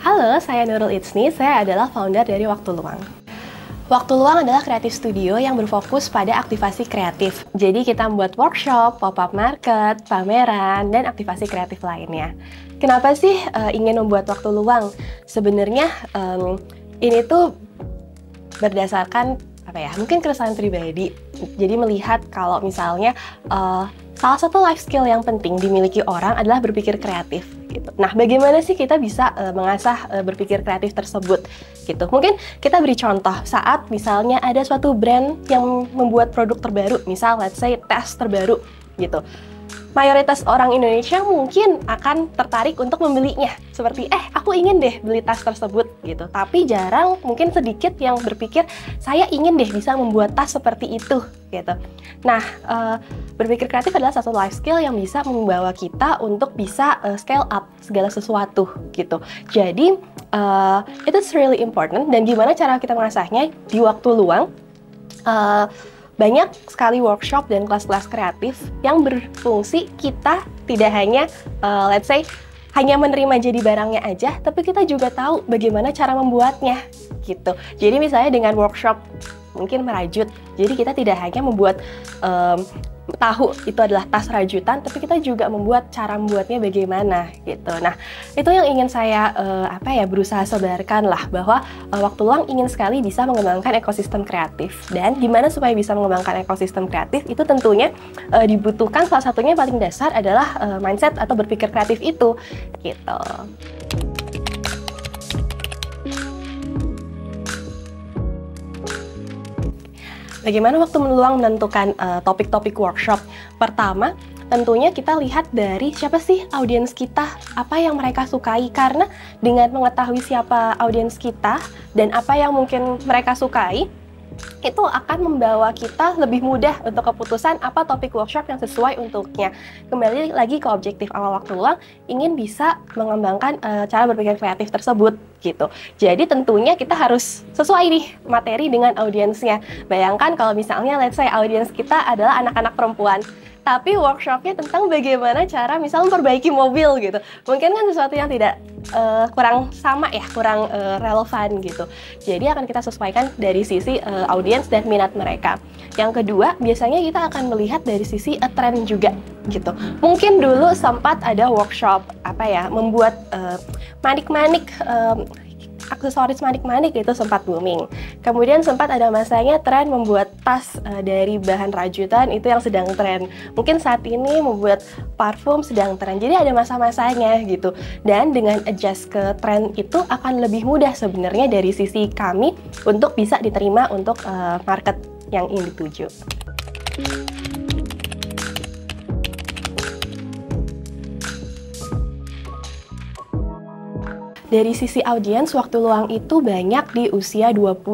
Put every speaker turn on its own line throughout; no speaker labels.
Halo, saya Nurul Itsni, saya adalah founder dari Waktu Luang. Waktu Luang adalah kreatif studio yang berfokus pada aktivasi kreatif. Jadi kita membuat workshop, pop-up market, pameran, dan aktivasi kreatif lainnya. Kenapa sih ingin membuat Waktu Luang? Sebenarnya ini tuh berdasarkan mungkin keresahan pribadi. Jadi melihat kalau misalnya salah satu life skill yang penting dimiliki orang adalah berpikir kreatif. Gitu. Nah, bagaimana sih kita bisa mengasah berpikir kreatif tersebut? Gitu. Mungkin kita beri contoh saat misalnya ada suatu brand yang membuat produk terbaru, misal let's say tas terbaru, gitu. Mayoritas orang Indonesia mungkin akan tertarik untuk membelinya. Seperti, aku ingin deh beli tas tersebut, gitu. Tapi jarang, mungkin sedikit yang berpikir, saya ingin deh bisa membuat tas seperti itu, gitu. Nah, berpikir kreatif adalah satu life skill yang bisa membawa kita untuk bisa scale up segala sesuatu, gitu. Jadi, it's really important. Dan gimana cara kita mengasahnya di waktu luang? Banyak sekali workshop dan kelas-kelas kreatif yang berfungsi kita tidak hanya, let's say, hanya menerima jadi barangnya aja, tapi kita juga tahu bagaimana cara membuatnya, gitu. Jadi misalnya dengan workshop mungkin merajut, jadi kita tidak hanya membuat tahu itu adalah tas rajutan, tapi kita juga membuat cara membuatnya bagaimana, gitu. Nah, itu yang ingin saya berusaha sebarkan lah, bahwa Waktu Luang ingin sekali bisa mengembangkan ekosistem kreatif. Dan gimana supaya bisa mengembangkan ekosistem kreatif itu tentunya dibutuhkan, salah satunya yang paling dasar adalah mindset atau berpikir kreatif itu, gitu. Bagaimana Waktu Luang menentukan topik-topik workshop? Pertama, tentunya kita lihat dari siapa sih audiens kita, apa yang mereka sukai. Karena dengan mengetahui siapa audiens kita dan apa yang mungkin mereka sukai, itu akan membawa kita lebih mudah untuk keputusan apa topik workshop yang sesuai untuknya. Kembali lagi ke objektif awal Waktu Luang, ingin bisa mengembangkan cara berpikir kreatif tersebut, gitu. Jadi tentunya kita harus sesuai nih materi dengan audiensnya. Bayangkan kalau misalnya let's say audiens kita adalah anak-anak perempuan, tapi workshopnya tentang bagaimana cara misalnya memperbaiki mobil, gitu. Mungkin kan sesuatu yang tidak kurang sama ya, kurang relevan, gitu. Jadi akan kita sesuaikan dari sisi audiens dan minat mereka. Yang kedua, biasanya kita akan melihat dari sisi tren juga, gitu. Mungkin dulu sempat ada workshop membuat manik-manik, aksesoris manik-manik itu sempat booming. Kemudian sempat ada masanya tren membuat tas dari bahan rajutan, itu yang sedang tren. Mungkin saat ini membuat parfum sedang tren. Jadi ada masa-masanya, gitu. Dan dengan adjust ke tren itu akan lebih mudah sebenarnya dari sisi kami untuk bisa diterima untuk market yang ingin dituju. Dari sisi audiens, Waktu Luang itu banyak di usia 21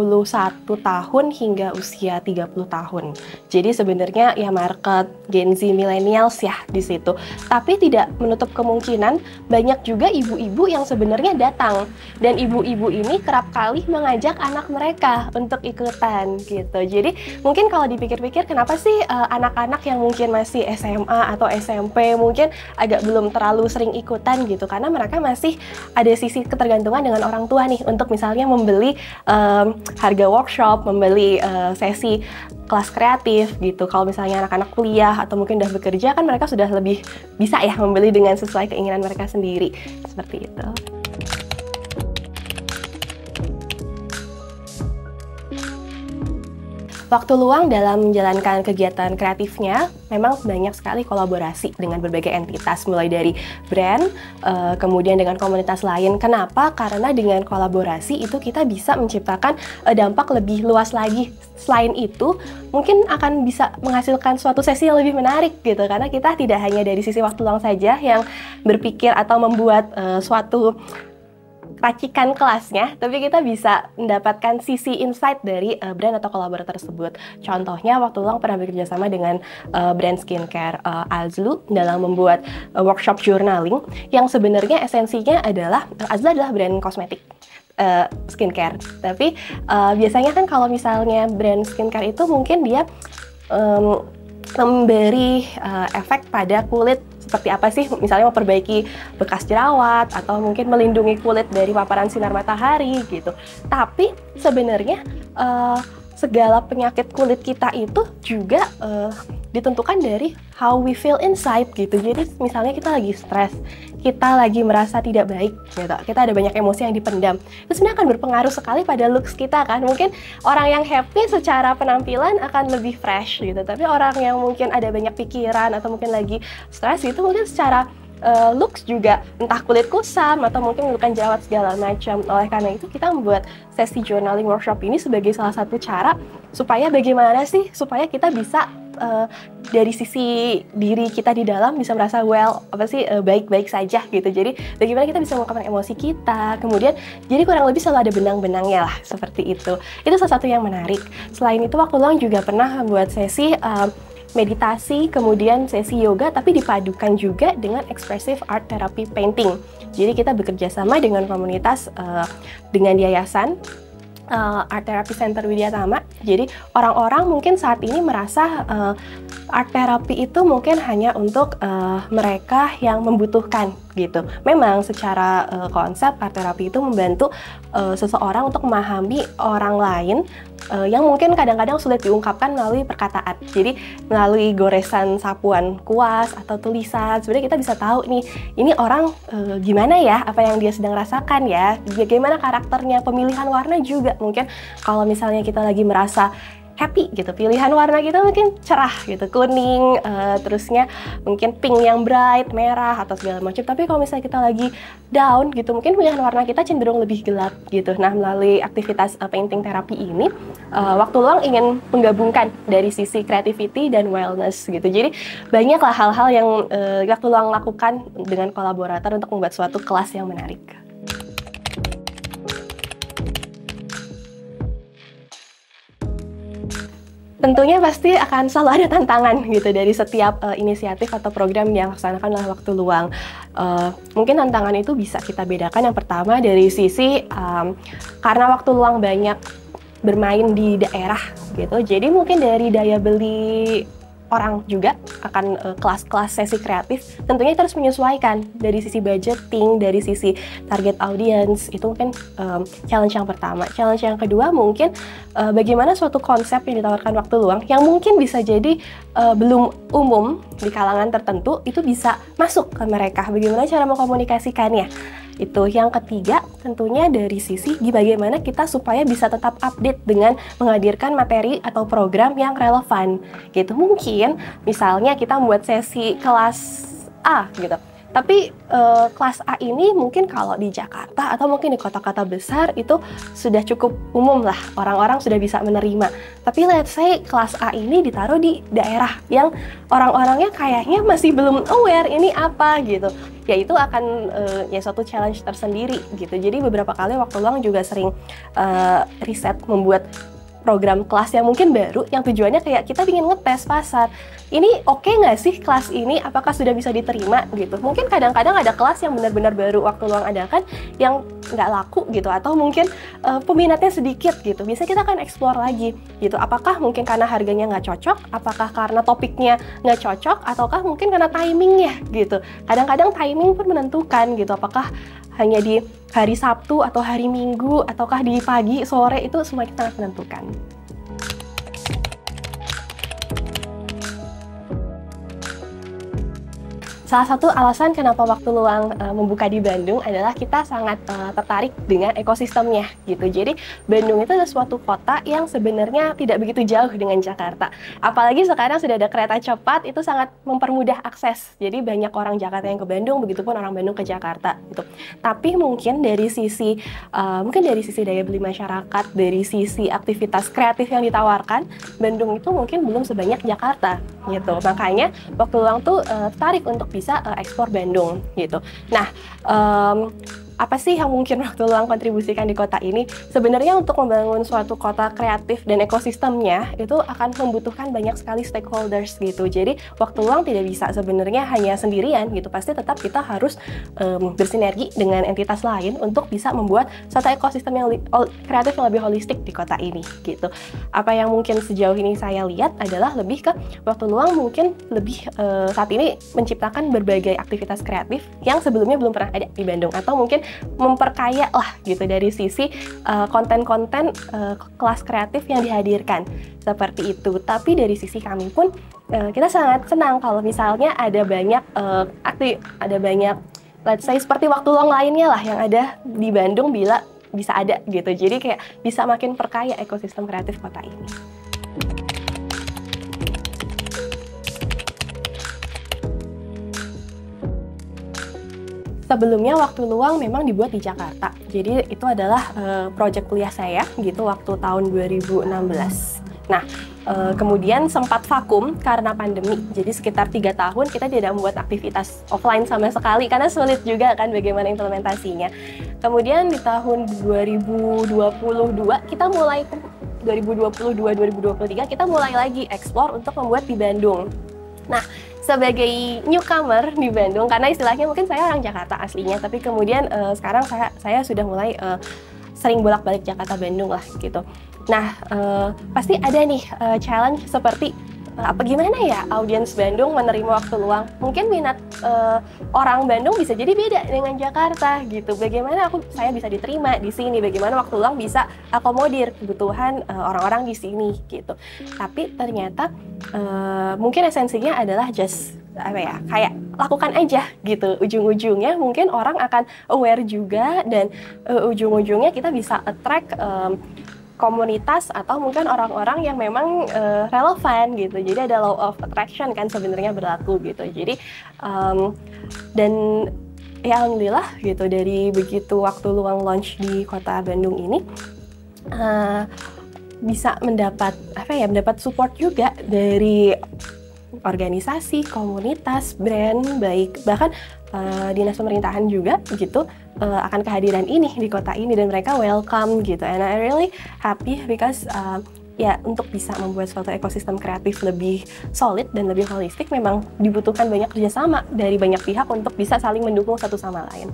tahun hingga usia 30 tahun. Jadi sebenarnya ya market Gen Z millennials ya di situ. Tapi tidak menutup kemungkinan banyak juga ibu-ibu yang sebenarnya datang. Dan ibu-ibu ini kerap kali mengajak anak mereka untuk ikutan, gitu. Jadi mungkin kalau dipikir-pikir, kenapa sih anak-anak yang mungkin masih SMA atau SMP mungkin agak belum terlalu sering ikutan, gitu. Karena mereka masih ada sisi ketergantungan dengan orang tua nih, untuk misalnya membeli harga workshop, membeli sesi kelas kreatif, gitu. Kalau misalnya anak-anak kuliah atau mungkin udah bekerja, kan mereka sudah lebih bisa ya membeli dengan sesuai keinginan mereka sendiri, seperti itu. Waktu Luang dalam menjalankan kegiatan kreatifnya memang banyak sekali kolaborasi dengan berbagai entitas, mulai dari brand, kemudian dengan komunitas lain. Kenapa? Karena dengan kolaborasi itu kita bisa menciptakan dampak lebih luas lagi. Selain itu, mungkin akan bisa menghasilkan suatu sesi yang lebih menarik, gitu. Karena kita tidak hanya dari sisi Waktu Luang saja yang berpikir atau membuat suatu racikan kelasnya, tapi kita bisa mendapatkan sisi insight dari brand atau kolaborator tersebut. Contohnya, Waktu Luang pernah bekerja sama dengan brand skincare Azlu dalam membuat workshop journaling, yang sebenarnya esensinya adalah Azlu adalah brand kosmetik skincare. Tapi biasanya kan kalau misalnya brand skincare itu mungkin dia memberi efek pada kulit seperti apa sih, misalnya memperbaiki bekas jerawat atau mungkin melindungi kulit dari paparan sinar matahari gitu. Tapi sebenarnya segala penyakit kulit kita itu juga ditentukan dari how we feel inside gitu. Jadi misalnya kita lagi stres, kita lagi merasa tidak baik gitu, kita ada banyak emosi yang dipendam, itu sebenarnya akan berpengaruh sekali pada looks kita kan. Mungkin orang yang happy secara penampilan akan lebih fresh gitu, tapi orang yang mungkin ada banyak pikiran atau mungkin lagi stres itu mungkin secara looks juga entah kulit kusam atau mungkin menimbulkan jerawat segala macam. Oleh karena itu kita membuat sesi journaling workshop ini sebagai salah satu cara supaya bagaimana sih supaya kita bisa dari sisi diri kita di dalam bisa merasa baik-baik saja gitu. Jadi bagaimana kita bisa mengungkapkan emosi kita, kemudian jadi kurang lebih selalu ada benang-benangnya lah, seperti itu. Itu salah satu yang menarik. Selain itu waktu luang juga pernah membuat sesi meditasi, kemudian sesi yoga, tapi dipadukan juga dengan expressive art therapy painting. Jadi kita bekerja sama dengan komunitas, dengan yayasan Art Therapy Center Widyatama. Jadi orang-orang mungkin saat ini merasa art therapy itu mungkin hanya untuk mereka yang membutuhkan gitu. Memang secara konsep art therapy itu membantu seseorang untuk memahami orang lain yang mungkin kadang-kadang sulit diungkapkan melalui perkataan. Jadi melalui goresan sapuan kuas atau tulisan, sebenarnya kita bisa tahu nih, ini orang gimana ya, apa yang dia sedang rasakan ya, bagaimana karakternya, pemilihan warna juga. Mungkin kalau misalnya kita lagi merasa happy gitu, pilihan warna kita mungkin cerah gitu, kuning, terusnya mungkin pink yang bright, merah atau segala macam. Tapi kalau misalnya kita lagi down gitu, mungkin pilihan warna kita cenderung lebih gelap gitu. Nah, melalui aktivitas painting terapi ini, waktu luang ingin menggabungkan dari sisi creativity dan wellness gitu. Jadi banyaklah hal-hal yang waktu luang lakukan dengan kolaborator untuk membuat suatu kelas yang menarik. Tentunya pasti akan selalu ada tantangan gitu dari setiap inisiatif atau program yang dilaksanakan oleh waktu luang. Mungkin tantangan itu bisa kita bedakan. Yang pertama dari sisi karena waktu luang banyak bermain di daerah gitu, jadi mungkin dari daya beli orang juga akan kelas-kelas sesi kreatif, tentunya kita harus menyesuaikan dari sisi budgeting, dari sisi target audience. Itu mungkin challenge yang pertama. Challenge yang kedua mungkin bagaimana suatu konsep yang ditawarkan waktu luang yang mungkin bisa jadi belum umum di kalangan tertentu itu bisa masuk ke mereka. Bagaimana cara mengkomunikasikannya. Itu yang ketiga, tentunya dari sisi bagaimana kita supaya bisa tetap update dengan menghadirkan materi atau program yang relevan gitu. Mungkin misalnya kita membuat sesi kelas A gitu, tapi kelas A ini mungkin kalau di Jakarta atau mungkin di kota-kota besar itu sudah cukup umum lah, orang-orang sudah bisa menerima. Tapi let's say kelas A ini ditaruh di daerah yang orang-orangnya kayaknya masih belum aware ini apa gitu. Ya itu akan ya suatu challenge tersendiri gitu. Jadi beberapa kali waktu luang juga sering riset membuat program kelas yang mungkin baru, yang tujuannya kayak kita ingin ngetes pasar. Ini oke nggak sih kelas ini? Apakah sudah bisa diterima gitu? Mungkin kadang-kadang ada kelas yang benar-benar baru waktu luang adakan yang nggak laku gitu, atau mungkin peminatnya sedikit gitu. Biasanya kita akan explore lagi gitu. Apakah mungkin karena harganya nggak cocok? Apakah karena topiknya nggak cocok? Ataukah mungkin karena timingnya gitu? Kadang-kadang timing pun menentukan gitu. Apakah hanya di hari Sabtu atau hari Minggu, ataukah di pagi, sore, itu semua kita sangat menentukan. Salah satu alasan kenapa waktu luang membuka di Bandung adalah kita sangat tertarik dengan ekosistemnya gitu. Jadi Bandung itu adalah suatu kota yang sebenarnya tidak begitu jauh dengan Jakarta. Apalagi sekarang sudah ada kereta cepat, itu sangat mempermudah akses. Jadi banyak orang Jakarta yang ke Bandung, begitupun orang Bandung ke Jakarta gitu. Tapi mungkin dari sisi daya beli masyarakat, dari sisi aktivitas kreatif yang ditawarkan, Bandung itu mungkin belum sebanyak Jakarta gitu. Makanya waktu luang tuh tertarik untuk bisa ekspor Bandung gitu. Nah, apa sih yang mungkin waktu luang kontribusikan di kota ini? Sebenarnya untuk membangun suatu kota kreatif dan ekosistemnya itu akan membutuhkan banyak sekali stakeholders gitu. Jadi waktu luang tidak bisa sebenarnya hanya sendirian gitu. Pasti tetap kita harus bersinergi dengan entitas lain untuk bisa membuat suatu ekosistem yang kreatif yang lebih holistik di kota ini gitu. Apa yang mungkin sejauh ini saya lihat adalah lebih ke waktu luang mungkin lebih saat ini menciptakan berbagai aktivitas kreatif yang sebelumnya belum pernah ada di Bandung, atau mungkin memperkaya lah gitu dari sisi konten-konten kelas kreatif yang dihadirkan seperti itu. Tapi dari sisi kami pun kita sangat senang kalau misalnya ada banyak let's say seperti waktu luang lainnya lah yang ada di Bandung bila bisa ada gitu. Jadi kayak bisa makin perkaya ekosistem kreatif kota ini. Sebelumnya waktu luang memang dibuat di Jakarta. Jadi itu adalah proyek kuliah saya gitu waktu tahun 2016. Nah, kemudian sempat vakum karena pandemi. Jadi sekitar 3 tahun kita tidak membuat aktivitas offline sama sekali karena sulit juga kan bagaimana implementasinya. Kemudian di tahun 2022 kita mulai 2022-2023 kita mulai lagi explore untuk membuat di Bandung. Nah, sebagai newcomer di Bandung, karena istilahnya mungkin saya orang Jakarta aslinya, tapi kemudian sekarang saya sudah mulai sering bolak-balik Jakarta-Bandung lah gitu. Nah, pasti ada nih challenge seperti gimana ya audiens Bandung menerima waktu luang. Mungkin minat orang Bandung bisa jadi beda dengan Jakarta gitu. Bagaimana saya bisa diterima di sini, bagaimana waktu luang bisa akomodir kebutuhan orang-orang di sini gitu. Tapi ternyata mungkin esensinya adalah just kayak lakukan aja gitu. Ujung-ujungnya mungkin orang akan aware juga, dan ujung-ujungnya kita bisa attract komunitas atau mungkin orang-orang yang memang relevan gitu. Jadi ada law of attraction kan sebenarnya berlaku gitu. Jadi dan ya alhamdulillah gitu, dari begitu waktu luang launch di kota Bandung ini bisa mendapat support juga dari organisasi, komunitas, brand, baik bahkan dinas pemerintahan juga gitu akan kehadiran ini di kota ini, dan mereka welcome gitu. And I really happy because ya untuk bisa membuat suatu ekosistem kreatif lebih solid dan lebih holistik memang dibutuhkan banyak kerjasama dari banyak pihak untuk bisa saling mendukung satu sama lain.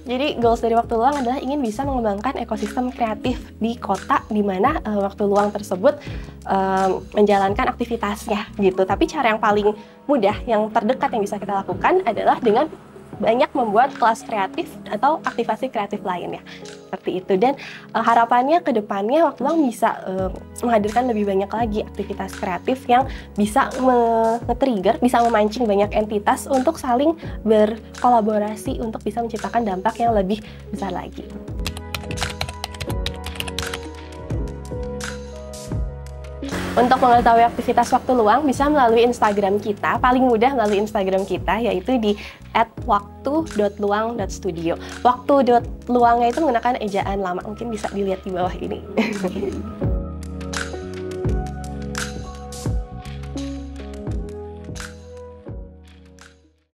Jadi goals dari waktu luang adalah ingin bisa mengembangkan ekosistem kreatif di kota di mana waktu luang tersebut menjalankan aktivitasnya gitu. Tapi cara yang paling mudah, yang terdekat yang bisa kita lakukan adalah dengan banyak membuat kelas kreatif atau aktivasi kreatif lainnya. Seperti itu. Dan harapannya ke depannya waktu luang bisa menghadirkan lebih banyak lagi aktivitas kreatif yang bisa nge-trigger, bisa memancing banyak entitas untuk saling berkolaborasi untuk bisa menciptakan dampak yang lebih besar lagi. Untuk mengetahui aktivitas waktu luang bisa melalui Instagram kita, paling mudah melalui Instagram kita yaitu di @waktu.luang.studio. Waktu.luangnya itu menggunakan ejaan lama, mungkin bisa dilihat di bawah ini.